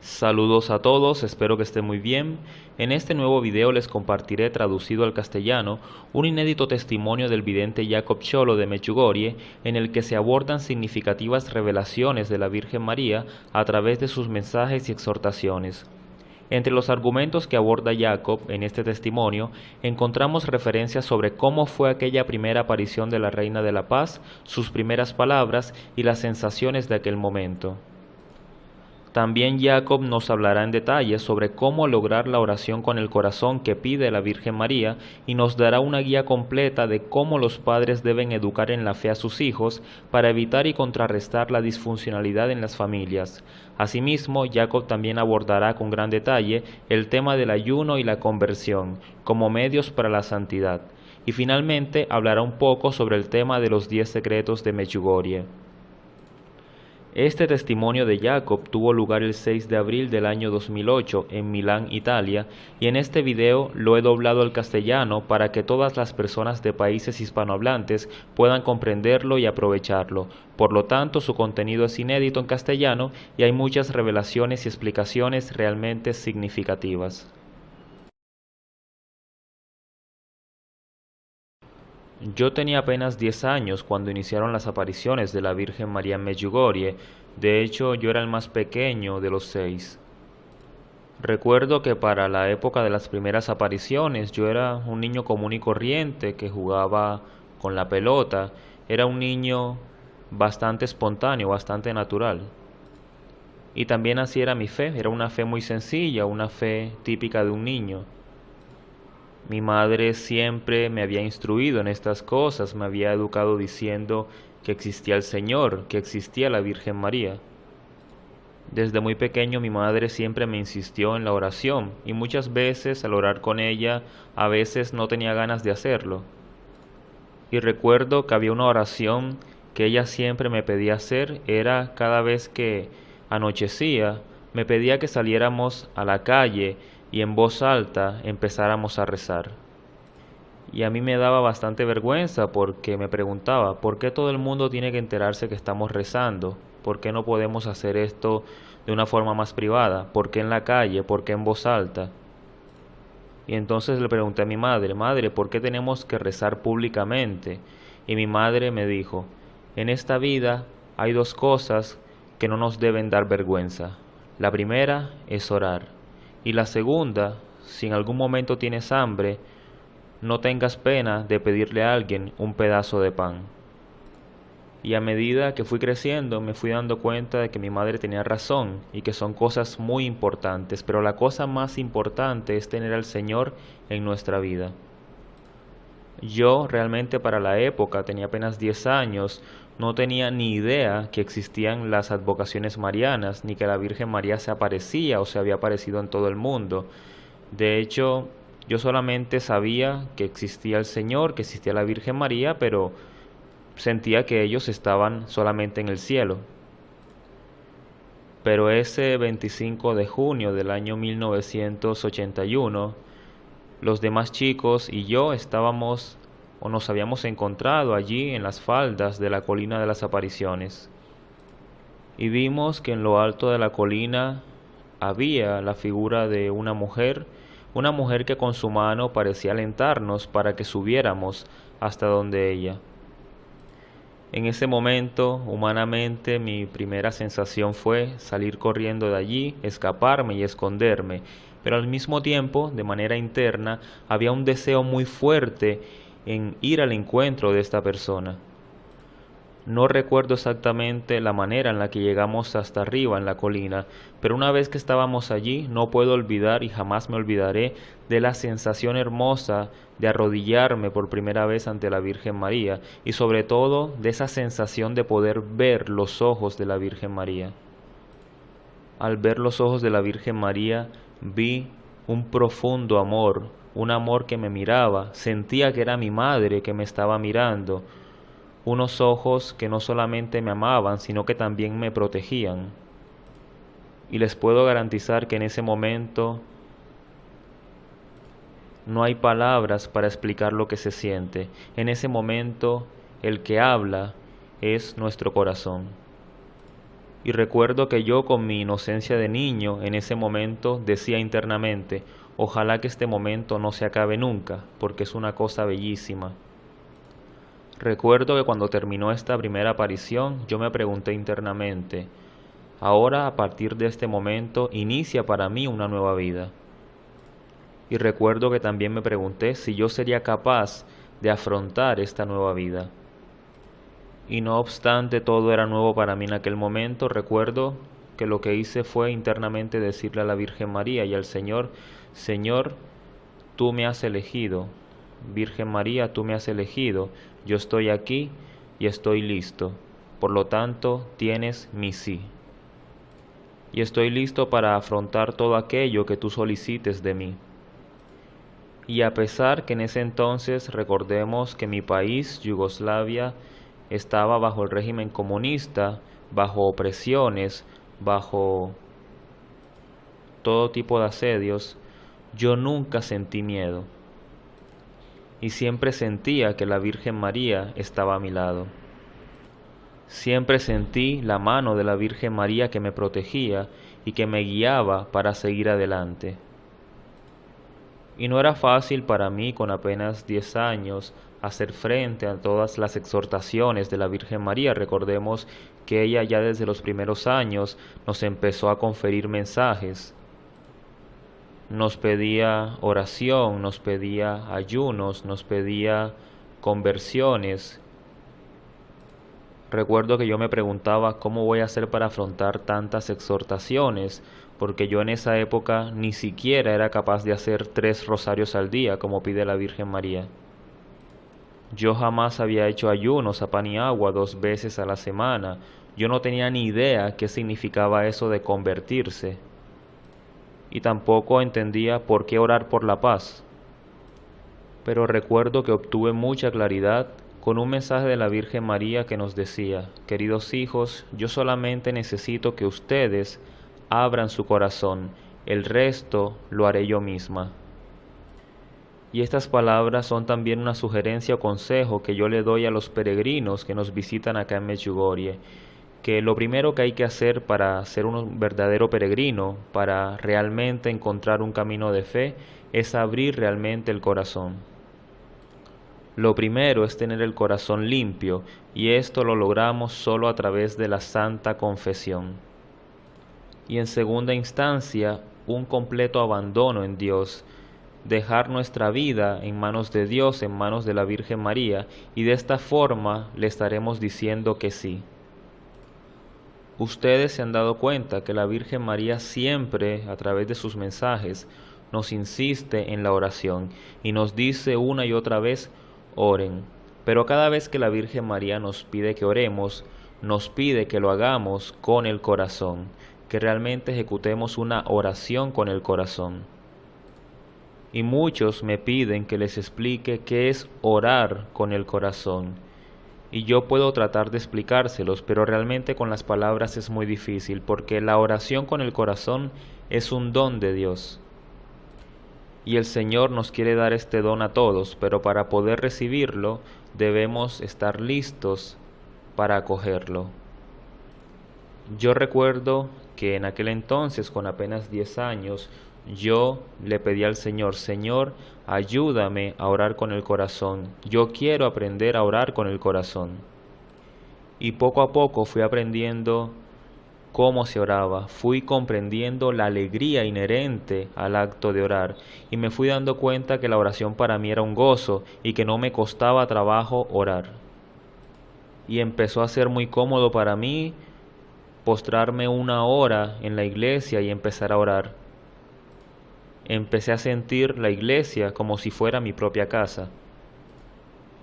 Saludos a todos, espero que estén muy bien. En este nuevo video les compartiré traducido al castellano un inédito testimonio del vidente Jacob Cholo de Medjugorje en el que se abordan significativas revelaciones de la Virgen María a través de sus mensajes y exhortaciones. Entre los argumentos que aborda Jacob en este testimonio encontramos referencias sobre cómo fue aquella primera aparición de la Reina de la Paz, sus primeras palabras y las sensaciones de aquel momento. También Jacob nos hablará en detalle sobre cómo lograr la oración con el corazón que pide la Virgen María y nos dará una guía completa de cómo los padres deben educar en la fe a sus hijos para evitar y contrarrestar la disfuncionalidad en las familias. Asimismo, Jacob también abordará con gran detalle el tema del ayuno y la conversión como medios para la santidad. Y finalmente hablará un poco sobre el tema de los 10 secretos de Medjugorje. Este testimonio de Jacob tuvo lugar el 6 de abril del año 2008 en Milán, Italia, y en este video lo he doblado al castellano para que todas las personas de países hispanohablantes puedan comprenderlo y aprovecharlo. Por lo tanto, su contenido es inédito en castellano y hay muchas revelaciones y explicaciones realmente significativas. Yo tenía apenas 10 años cuando iniciaron las apariciones de la Virgen María en Medjugorje. De hecho, yo era el más pequeño de los 6. Recuerdo que para la época de las primeras apariciones yo era un niño común y corriente que jugaba con la pelota. Era un niño bastante espontáneo, bastante natural. Y también así era mi fe. Era una fe muy sencilla, una fe típica de un niño. Mi madre siempre me había instruido en estas cosas, me había educado diciendo que existía el Señor, que existía la Virgen María. Desde muy pequeño mi madre siempre me insistió en la oración y muchas veces al orar con ella a veces no tenía ganas de hacerlo. Y recuerdo que había una oración que ella siempre me pedía hacer, era cada vez que anochecía, me pedía que saliéramos a la calle y en voz alta empezáramos a rezar. Y a mí me daba bastante vergüenza porque me preguntaba, ¿por qué todo el mundo tiene que enterarse que estamos rezando? ¿Por qué no podemos hacer esto de una forma más privada? ¿Por qué en la calle? ¿Por qué en voz alta? Y entonces le pregunté a mi madre, madre, ¿por qué tenemos que rezar públicamente? Y mi madre me dijo, en esta vida hay dos cosas que no nos deben dar vergüenza. La primera es orar. Y la segunda, si en algún momento tienes hambre, no tengas pena de pedirle a alguien un pedazo de pan. Y a medida que fui creciendo me fui dando cuenta de que mi madre tenía razón y que son cosas muy importantes, pero la cosa más importante es tener al Señor en nuestra vida. Yo realmente para la época, tenía apenas 10 años, no tenía ni idea que existían las advocaciones marianas, ni que la Virgen María se aparecía o se había aparecido en todo el mundo. De hecho, yo solamente sabía que existía el Señor, que existía la Virgen María, pero sentía que ellos estaban solamente en el cielo. Pero ese 25 de junio del año 1981, los demás chicos y yo estábamos o nos habíamos encontrado allí en las faldas de la colina de las apariciones. Y vimos que en lo alto de la colina había la figura de una mujer que con su mano parecía alentarnos para que subiéramos hasta donde ella. En ese momento, humanamente, mi primera sensación fue salir corriendo de allí, escaparme y esconderme, pero al mismo tiempo, de manera interna, había un deseo muy fuerte en ir al encuentro de esta persona. No recuerdo exactamente la manera en la que llegamos hasta arriba en la colina, pero una vez que estábamos allí no puedo olvidar y jamás me olvidaré de la sensación hermosa de arrodillarme por primera vez ante la Virgen María y sobre todo de esa sensación de poder ver los ojos de la Virgen María. Al ver los ojos de la Virgen María vi un profundo amor, un amor que me miraba, sentía que era mi madre que me estaba mirando, unos ojos que no solamente me amaban, sino que también me protegían. Y les puedo garantizar que en ese momento no hay palabras para explicar lo que se siente. En ese momento el que habla es nuestro corazón. Y recuerdo que yo, con mi inocencia de niño, en ese momento decía internamente: ojalá que este momento no se acabe nunca, porque es una cosa bellísima. Recuerdo que cuando terminó esta primera aparición, yo me pregunté internamente: ahora, a partir de este momento, inicia para mí una nueva vida. Y recuerdo que también me pregunté si yo sería capaz de afrontar esta nueva vida. Y no obstante todo era nuevo para mí en aquel momento, recuerdo que lo que hice fue internamente decirle a la Virgen María y al Señor: Señor, tú me has elegido. Virgen María, tú me has elegido. Yo estoy aquí y estoy listo. Por lo tanto, tienes mi sí. Y estoy listo para afrontar todo aquello que tú solicites de mí. Y a pesar que en ese entonces, recordemos que mi país, Yugoslavia, estaba bajo el régimen comunista, bajo opresiones, bajo todo tipo de asedios, yo nunca sentí miedo. Y siempre sentía que la Virgen María estaba a mi lado. Siempre sentí la mano de la Virgen María que me protegía y que me guiaba para seguir adelante. Y no era fácil para mí, con apenas 10 años, hacer frente a todas las exhortaciones de la Virgen María. Recordemos que ella ya desde los primeros años nos empezó a conferir mensajes. Nos pedía oración, nos pedía ayunos, nos pedía conversiones. Recuerdo que yo me preguntaba cómo voy a hacer para afrontar tantas exhortaciones, porque yo en esa época ni siquiera era capaz de hacer 3 rosarios al día, como pide la Virgen María. Yo jamás había hecho ayunos a pan y agua 2 veces a la semana. Yo no tenía ni idea qué significaba eso de convertirse. Y tampoco entendía por qué orar por la paz. Pero recuerdo que obtuve mucha claridad con un mensaje de la Virgen María que nos decía: queridos hijos, yo solamente necesito que ustedes abran su corazón, el resto lo haré yo misma. Y estas palabras son también una sugerencia o consejo que yo le doy a los peregrinos que nos visitan acá en Medjugorje, que lo primero que hay que hacer para ser un verdadero peregrino, para realmente encontrar un camino de fe, es abrir realmente el corazón. Lo primero es tener el corazón limpio, y esto lo logramos solo a través de la Santa Confesión. Y en segunda instancia, un completo abandono en Dios, dejar nuestra vida en manos de Dios, en manos de la Virgen María, y de esta forma le estaremos diciendo que sí. Ustedes se han dado cuenta que la Virgen María siempre, a través de sus mensajes, nos insiste en la oración y nos dice una y otra vez: oren. Pero cada vez que la Virgen María nos pide que oremos, nos pide que lo hagamos con el corazón, que realmente ejecutemos una oración con el corazón. Y muchos me piden que les explique qué es orar con el corazón. Y yo puedo tratar de explicárselos, pero realmente con las palabras es muy difícil, porque la oración con el corazón es un don de Dios. Y el Señor nos quiere dar este don a todos, pero para poder recibirlo debemos estar listos para acogerlo. Yo recuerdo que en aquel entonces, con apenas 10 años, yo le pedí al Señor: Señor, ayúdame a orar con el corazón. Yo quiero aprender a orar con el corazón. Y poco a poco fui aprendiendo cómo se oraba, fui comprendiendo la alegría inherente al acto de orar y me fui dando cuenta que la oración para mí era un gozo y que no me costaba trabajo orar. Y empezó a ser muy cómodo para mí postrarme 1 hora en la iglesia y empezar a orar. Empecé a sentir la iglesia como si fuera mi propia casa.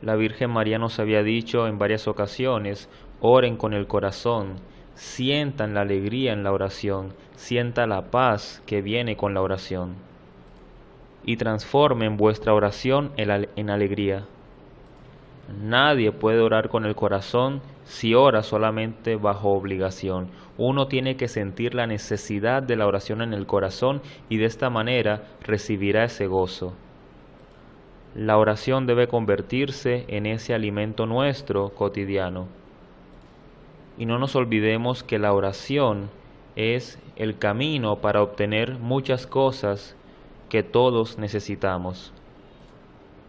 La Virgen María nos había dicho en varias ocasiones: oren con el corazón, sientan la alegría en la oración, sienta la paz que viene con la oración, y transformen vuestra oración en alegría. Nadie puede orar con el corazón si ora solamente bajo obligación. Uno tiene que sentir la necesidad de la oración en el corazón y de esta manera recibirá ese gozo. La oración debe convertirse en ese alimento nuestro cotidiano. Y no nos olvidemos que la oración es el camino para obtener muchas cosas que todos necesitamos.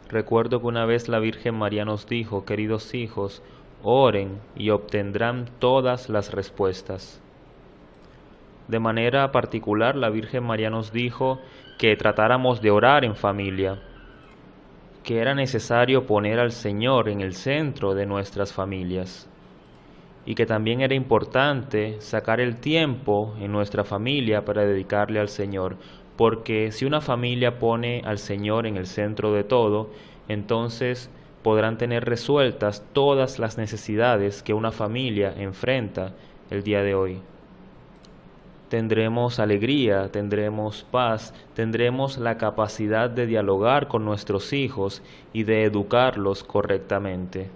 Recuerdo que una vez la Virgen María nos dijo: queridos hijos, oren y obtendrán todas las respuestas. De manera particular, la Virgen María nos dijo que tratáramos de orar en familia, que era necesario poner al Señor en el centro de nuestras familias y que también era importante sacar el tiempo en nuestra familia para dedicarle al Señor, porque si una familia pone al Señor en el centro de todo, entonces podrán tener resueltas todas las necesidades que una familia enfrenta el día de hoy. Tendremos alegría, tendremos paz, tendremos la capacidad de dialogar con nuestros hijos y de educarlos correctamente.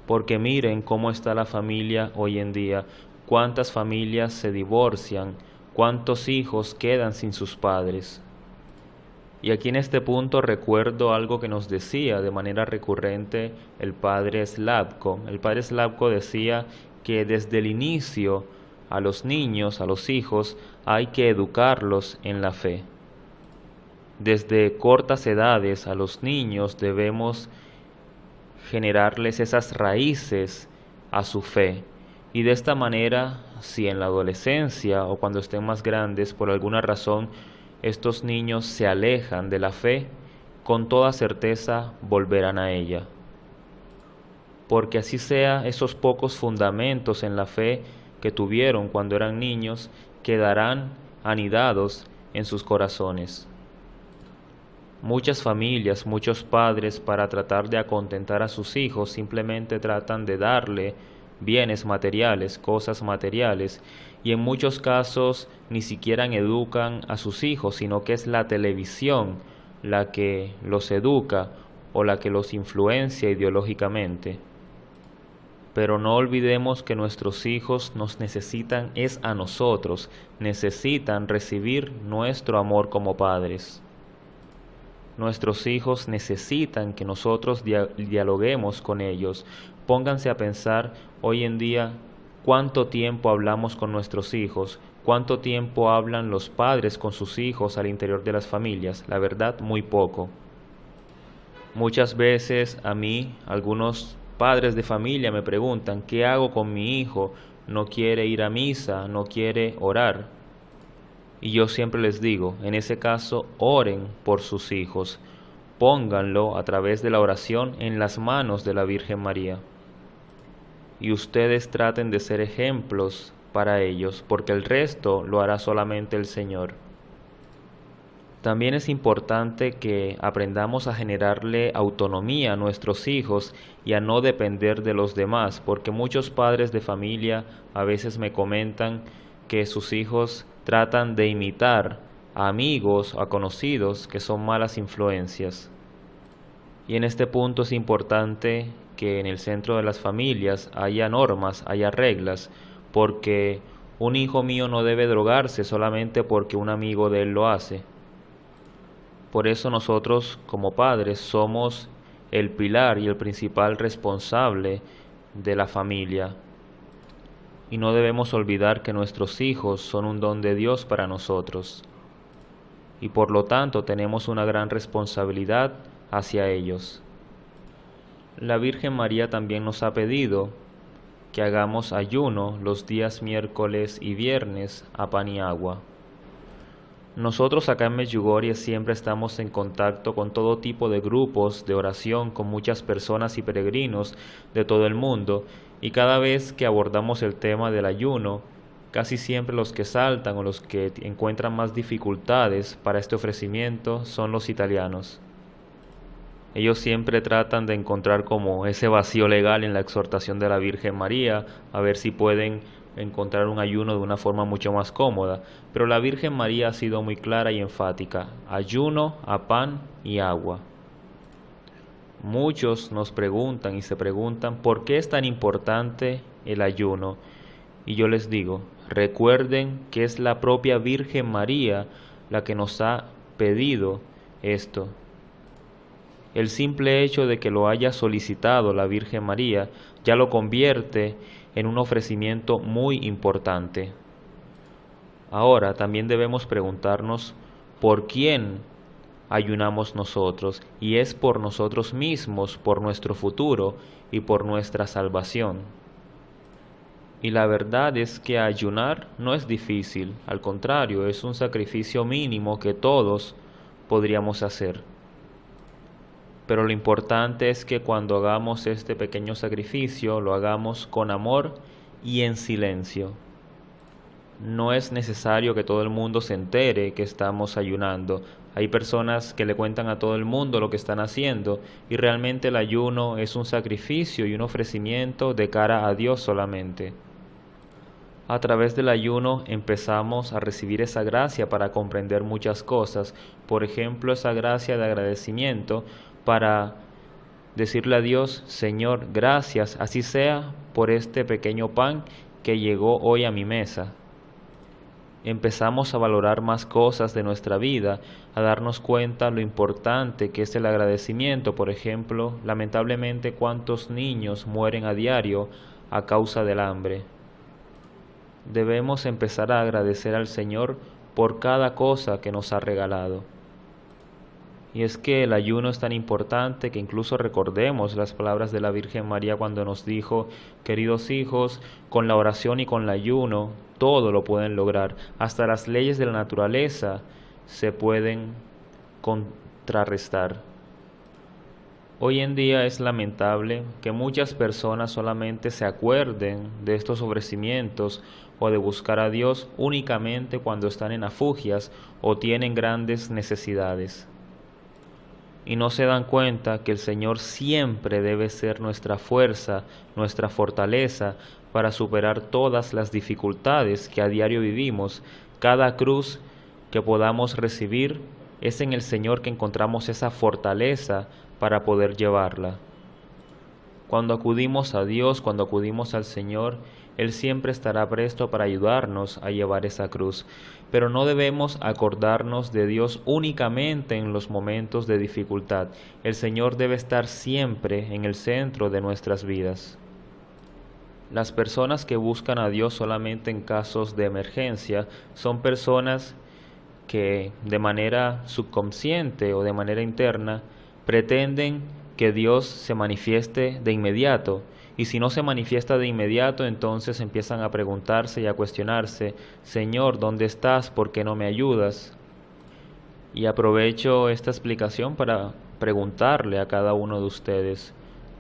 Porque miren cómo está la familia hoy en día, cuántas familias se divorcian, cuántos hijos quedan sin sus padres. Y aquí en este punto recuerdo algo que nos decía de manera recurrente el padre Slavko. El padre Slavko decía que desde el inicio a los niños, a los hijos, hay que educarlos en la fe. Desde cortas edades a los niños debemos generarles esas raíces a su fe. Y de esta manera, si en la adolescencia o cuando estén más grandes, por alguna razón, estos niños se alejan de la fe, con toda certeza volverán a ella. Porque así sea, esos pocos fundamentos en la fe que tuvieron cuando eran niños quedarán anidados en sus corazones. Muchas familias, muchos padres, para tratar de acontentar a sus hijos, simplemente tratan de darle bienes materiales, cosas materiales, y en muchos casos ni siquiera educan a sus hijos, sino que es la televisión la que los educa o la que los influencia ideológicamente. Pero no olvidemos que nuestros hijos nos necesitan es a nosotros, necesitan recibir nuestro amor como padres. Nuestros hijos necesitan que nosotros dialoguemos con ellos. Pónganse a pensar hoy en día cuánto tiempo hablamos con nuestros hijos, cuánto tiempo hablan los padres con sus hijos al interior de las familias. La verdad, muy poco. Muchas veces a mí, algunos padres de familia me preguntan: ¿qué hago con mi hijo? No quiere ir a misa, no quiere orar. Y yo siempre les digo, en ese caso, oren por sus hijos, pónganlo a través de la oración en las manos de la Virgen María. Y ustedes traten de ser ejemplos para ellos, porque el resto lo hará solamente el Señor. También es importante que aprendamos a generarle autonomía a nuestros hijos y a no depender de los demás, porque muchos padres de familia a veces me comentan que sus hijos tratan de imitar a amigos o a conocidos que son malas influencias. Y en este punto es importante que en el centro de las familias haya normas, haya reglas, porque un hijo mío no debe drogarse solamente porque un amigo de él lo hace. Por eso nosotros como padres somos el pilar y el principal responsable de la familia. Y no debemos olvidar que nuestros hijos son un don de Dios para nosotros. Y por lo tanto tenemos una gran responsabilidad hacia ellos. La Virgen María también nos ha pedido que hagamos ayuno los días miércoles y viernes a pan y agua. Nosotros acá en Medjugorje siempre estamos en contacto con todo tipo de grupos de oración, con muchas personas y peregrinos de todo el mundo, y cada vez que abordamos el tema del ayuno, casi siempre los que saltan o los que encuentran más dificultades para este ofrecimiento son los italianos. Ellos siempre tratan de encontrar como ese vacío legal en la exhortación de la Virgen María, a ver si pueden encontrar un ayuno de una forma mucho más cómoda, pero la Virgen María ha sido muy clara y enfática: ayuno a pan y agua. Muchos nos preguntan y se preguntan por qué es tan importante el ayuno, y yo les digo, recuerden que es la propia Virgen María la que nos ha pedido esto. El simple hecho de que lo haya solicitado la Virgen María ya lo convierte en un ofrecimiento muy importante. Ahora también debemos preguntarnos por quién ayunamos nosotros, y es por nosotros mismos, por nuestro futuro y por nuestra salvación. Y la verdad es que ayunar no es difícil, al contrario, es un sacrificio mínimo que todos podríamos hacer. Pero lo importante es que cuando hagamos este pequeño sacrificio, lo hagamos con amor y en silencio. No es necesario que todo el mundo se entere que estamos ayunando. Hay personas que le cuentan a todo el mundo lo que están haciendo, y realmente el ayuno es un sacrificio y un ofrecimiento de cara a Dios solamente. A través del ayuno empezamos a recibir esa gracia para comprender muchas cosas. Por ejemplo, esa gracia de agradecimiento para decirle a Dios: Señor, gracias, así sea por este pequeño pan que llegó hoy a mi mesa. Empezamos a valorar más cosas de nuestra vida, a darnos cuenta lo importante que es el agradecimiento. Por ejemplo, lamentablemente, cuántos niños mueren a diario a causa del hambre. Debemos empezar a agradecer al Señor por cada cosa que nos ha regalado. Y es que el ayuno es tan importante que incluso recordemos las palabras de la Virgen María cuando nos dijo: queridos hijos, con la oración y con el ayuno todo lo pueden lograr. Hasta las leyes de la naturaleza se pueden contrarrestar. Hoy en día es lamentable que muchas personas solamente se acuerden de estos ofrecimientos o de buscar a Dios únicamente cuando están en afugias o tienen grandes necesidades. Y no se dan cuenta que el Señor siempre debe ser nuestra fuerza, nuestra fortaleza para superar todas las dificultades que a diario vivimos. Cada cruz que podamos recibir, es en el Señor que encontramos esa fortaleza para poder llevarla. Cuando acudimos a Dios, cuando acudimos al Señor, Él siempre estará presto para ayudarnos a llevar esa cruz. Pero no debemos acordarnos de Dios únicamente en los momentos de dificultad. El Señor debe estar siempre en el centro de nuestras vidas. Las personas que buscan a Dios solamente en casos de emergencia son personas que de manera subconsciente o de manera interna pretenden que Dios se manifieste de inmediato, y si no se manifiesta de inmediato, entonces empiezan a preguntarse y a cuestionarse: Señor, ¿dónde estás? ¿Por qué no me ayudas? Y aprovecho esta explicación para preguntarle a cada uno de ustedes: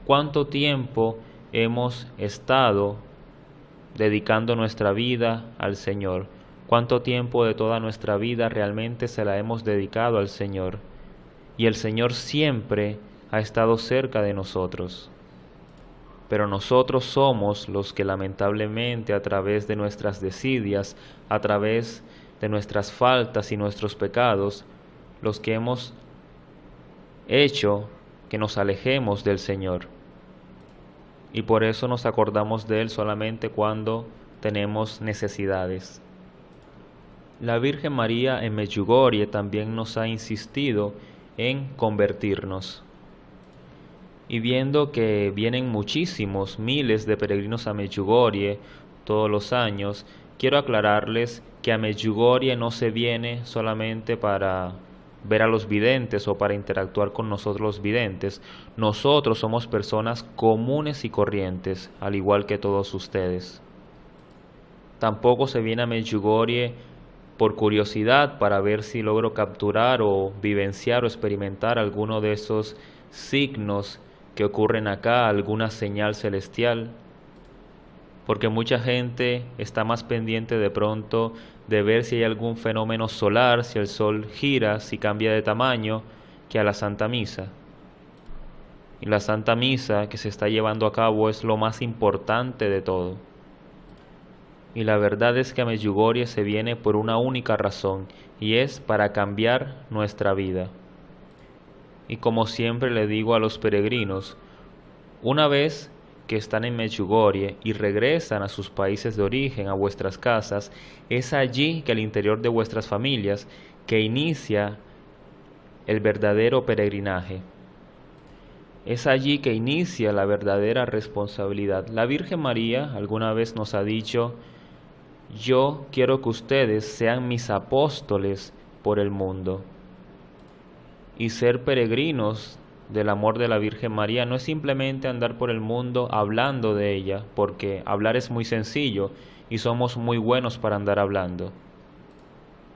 ¿cuánto tiempo hemos estado dedicando nuestra vida al Señor? ¿Cuánto tiempo de toda nuestra vida realmente se la hemos dedicado al Señor? Y el Señor siempre ha estado cerca de nosotros. Pero nosotros somos los que lamentablemente, a través de nuestras desidias, a través de nuestras faltas y nuestros pecados, los que hemos hecho que nos alejemos del Señor. Y por eso nos acordamos de Él solamente cuando tenemos necesidades. La Virgen María en Medjugorje también nos ha insistido en convertirnos. Y viendo que vienen muchísimos, miles de peregrinos a Medjugorje todos los años, quiero aclararles que a Medjugorje no se viene solamente para ver a los videntes o para interactuar con nosotros los videntes. Nosotros somos personas comunes y corrientes, al igual que todos ustedes. Tampoco se viene a Medjugorje por curiosidad para ver si logro capturar o vivenciar o experimentar alguno de esos signos que ocurren acá, alguna señal celestial, porque mucha gente está más pendiente de pronto de ver si hay algún fenómeno solar, si el sol gira, si cambia de tamaño, que a la Santa Misa. Y la Santa Misa que se está llevando a cabo es lo más importante de todo. Y la verdad es que a Medjugorje se viene por una única razón, y es para cambiar nuestra vida. Y como siempre le digo a los peregrinos, una vez que están en Medjugorje y regresan a sus países de origen, a vuestras casas, es allí que al interior de vuestras familias que inicia el verdadero peregrinaje. Es allí que inicia la verdadera responsabilidad. La Virgen María alguna vez nos ha dicho: yo quiero que ustedes sean mis apóstoles por el mundo. Y ser peregrinos del amor de la Virgen María no es simplemente andar por el mundo hablando de ella, porque hablar es muy sencillo y somos muy buenos para andar hablando.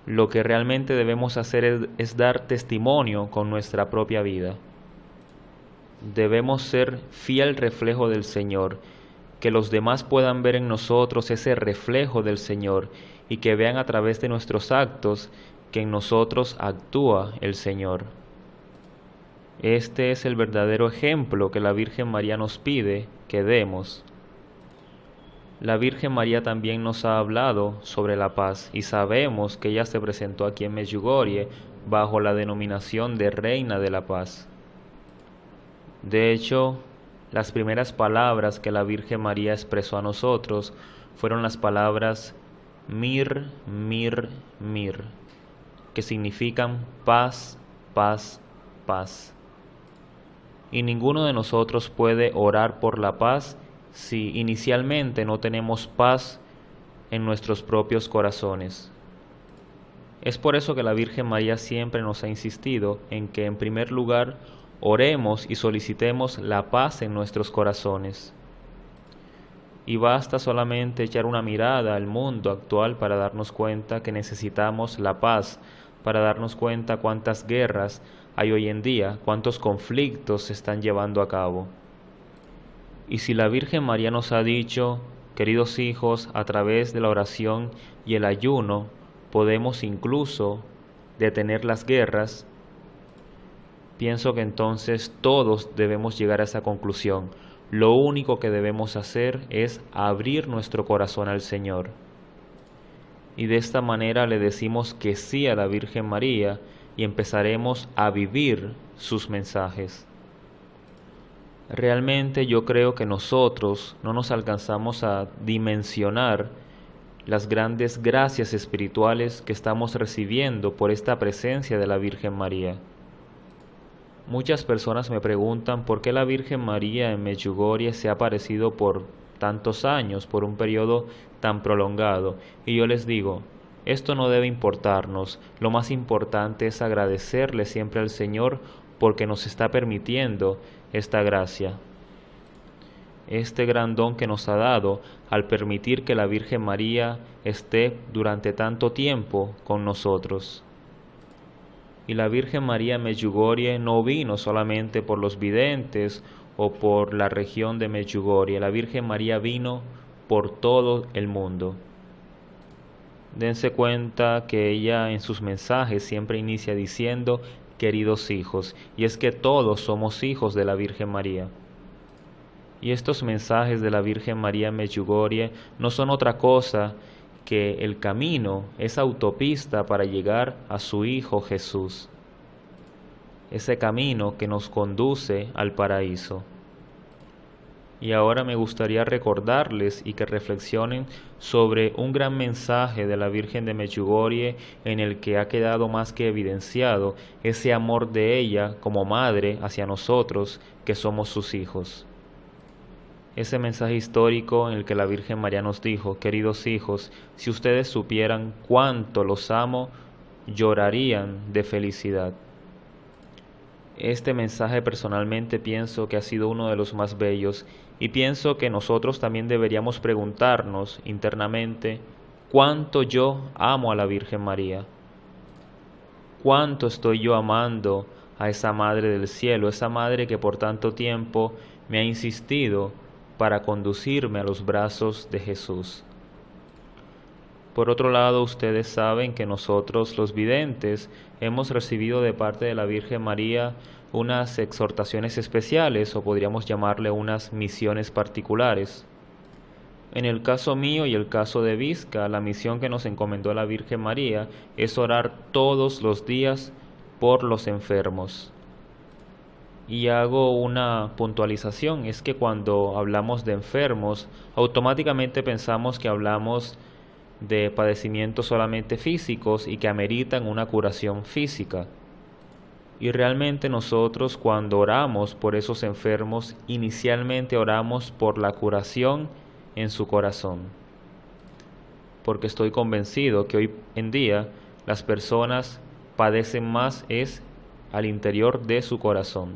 Lo que realmente debemos hacer es dar testimonio con nuestra propia vida. Debemos ser fiel reflejo del Señor, que los demás puedan ver en nosotros ese reflejo del Señor y que vean a través de nuestros actos que en nosotros actúa el Señor. Este es el verdadero ejemplo que la Virgen María nos pide que demos. La Virgen María también nos ha hablado sobre la paz y sabemos que ella se presentó aquí en Medjugorje bajo la denominación de Reina de la Paz. De hecho, las primeras palabras que la Virgen María expresó a nosotros fueron las palabras Mir, Mir, Mir, que significan paz, paz, paz. Y ninguno de nosotros puede orar por la paz si inicialmente no tenemos paz en nuestros propios corazones. Es por eso que la Virgen María siempre nos ha insistido en que en primer lugar oremos y solicitemos la paz en nuestros corazones. Y basta solamente echar una mirada al mundo actual para darnos cuenta que necesitamos la paz, para darnos cuenta cuántas guerras hay hoy en día, cuántos conflictos se están llevando a cabo. Y si la Virgen María nos ha dicho, queridos hijos, a través de la oración y el ayuno, podemos incluso detener las guerras, pienso que entonces todos debemos llegar a esa conclusión. Lo único que debemos hacer es abrir nuestro corazón al Señor. Y de esta manera le decimos que sí a la Virgen María y empezaremos a vivir sus mensajes. Realmente yo creo que nosotros no nos alcanzamos a dimensionar las grandes gracias espirituales que estamos recibiendo por esta presencia de la Virgen María. Muchas personas me preguntan por qué la Virgen María en Medjugorje se ha aparecido por tantos años, por un periodo tan prolongado, y yo les digo, esto no debe importarnos, lo más importante es agradecerle siempre al Señor porque nos está permitiendo esta gracia, este gran don que nos ha dado al permitir que la Virgen María esté durante tanto tiempo con nosotros. Y la Virgen María en Medjugorje no vino solamente por los videntes o por la región de Medjugorje, la Virgen María vino por todo el mundo. Dense cuenta que ella en sus mensajes siempre inicia diciendo, queridos hijos, y es que todos somos hijos de la Virgen María. Y estos mensajes de la Virgen María en Medjugorje no son otra cosa que el camino, esa autopista para llegar a su Hijo Jesús, ese camino que nos conduce al paraíso. Y ahora me gustaría recordarles y que reflexionen sobre un gran mensaje de la Virgen de Medjugorje en el que ha quedado más que evidenciado ese amor de ella como madre hacia nosotros que somos sus hijos. Ese mensaje histórico en el que la Virgen María nos dijo, queridos hijos, si ustedes supieran cuánto los amo, llorarían de felicidad. Este mensaje personalmente pienso que ha sido uno de los más bellos y pienso que nosotros también deberíamos preguntarnos internamente cuánto yo amo a la Virgen María, cuánto estoy yo amando a esa Madre del Cielo, esa Madre que por tanto tiempo me ha insistido para conducirme a los brazos de Jesús. Por otro lado, ustedes saben que nosotros los videntes hemos recibido de parte de la Virgen María unas exhortaciones especiales o podríamos llamarle unas misiones particulares. En el caso mío y el caso de Vizca, la misión que nos encomendó la Virgen María es orar todos los días por los enfermos. Y hago una puntualización, es que cuando hablamos de enfermos, automáticamente pensamos que hablamos de padecimientos solamente físicos y que ameritan una curación física. Y realmente nosotros cuando oramos por esos enfermos, inicialmente oramos por la curación en su corazón. Porque estoy convencido que hoy en día las personas padecen más es al interior de su corazón.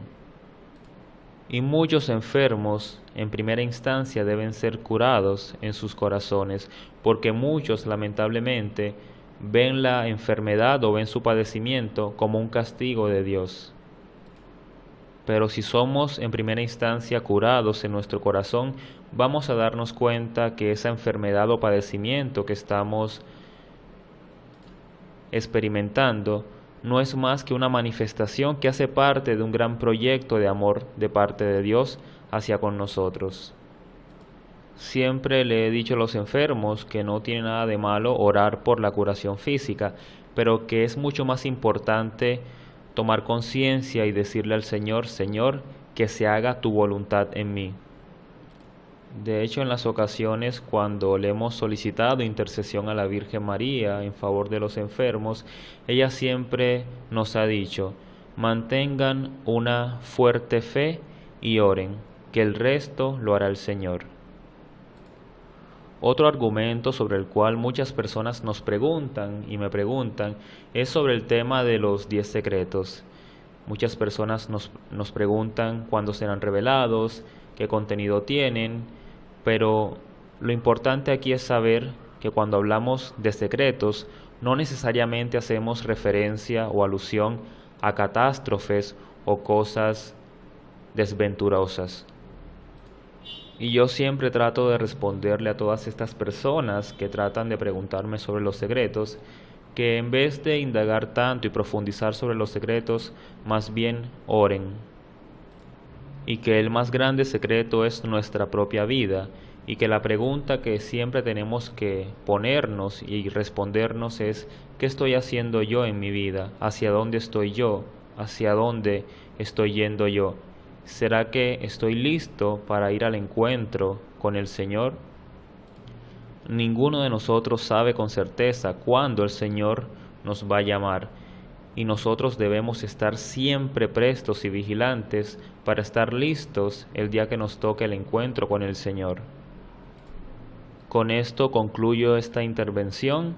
Y muchos enfermos en primera instancia deben ser curados en sus corazones, porque muchos lamentablemente ven la enfermedad o ven su padecimiento como un castigo de Dios. Pero si somos en primera instancia curados en nuestro corazón, vamos a darnos cuenta que esa enfermedad o padecimiento que estamos experimentando no es más que una manifestación que hace parte de un gran proyecto de amor de parte de Dios hacia con nosotros. Siempre le he dicho a los enfermos que no tiene nada de malo orar por la curación física, pero que es mucho más importante tomar conciencia y decirle al Señor, Señor, que se haga tu voluntad en mí. De hecho, en las ocasiones cuando le hemos solicitado intercesión a la Virgen María en favor de los enfermos, ella siempre nos ha dicho, mantengan una fuerte fe y oren, que el resto lo hará el Señor. Otro argumento sobre el cual muchas personas nos preguntan y me preguntan es sobre el tema de los 10 secretos. Muchas personas nos preguntan cuándo serán revelados, qué contenido tienen, pero lo importante aquí es saber que cuando hablamos de secretos no necesariamente hacemos referencia o alusión a catástrofes o cosas desventurosas. Y yo siempre trato de responderle a todas estas personas que tratan de preguntarme sobre los secretos, que en vez de indagar tanto y profundizar sobre los secretos, más bien oren. Y que el más grande secreto es nuestra propia vida, y que la pregunta que siempre tenemos que ponernos y respondernos es, ¿qué estoy haciendo yo en mi vida? ¿Hacia dónde estoy yo? ¿Hacia dónde estoy yendo yo? ¿Será que estoy listo para ir al encuentro con el Señor? Ninguno de nosotros sabe con certeza cuándo el Señor nos va a llamar, y nosotros debemos estar siempre prestos y vigilantes para estar listos el día que nos toque el encuentro con el Señor. Con esto concluyo esta intervención.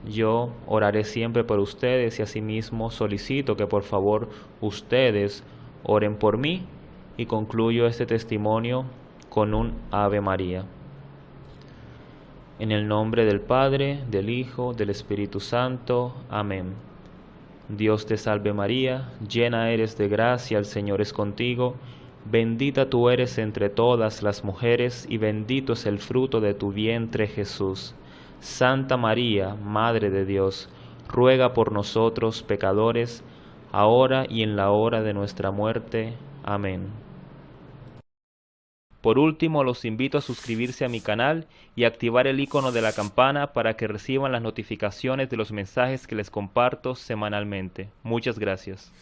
Yo oraré siempre por ustedes y asimismo solicito que por favor ustedes oren por mí, y concluyo este testimonio con un Ave María. En el nombre del Padre, del Hijo, del Espíritu Santo. Amén. Dios te salve María, llena eres de gracia, el Señor es contigo. Bendita tú eres entre todas las mujeres, y bendito es el fruto de tu vientre, Jesús. Santa María, Madre de Dios, ruega por nosotros pecadores, ahora y en la hora de nuestra muerte. Amén. Por último, los invito a suscribirse a mi canal y activar el icono de la campana para que reciban las notificaciones de los mensajes que les comparto semanalmente. Muchas gracias.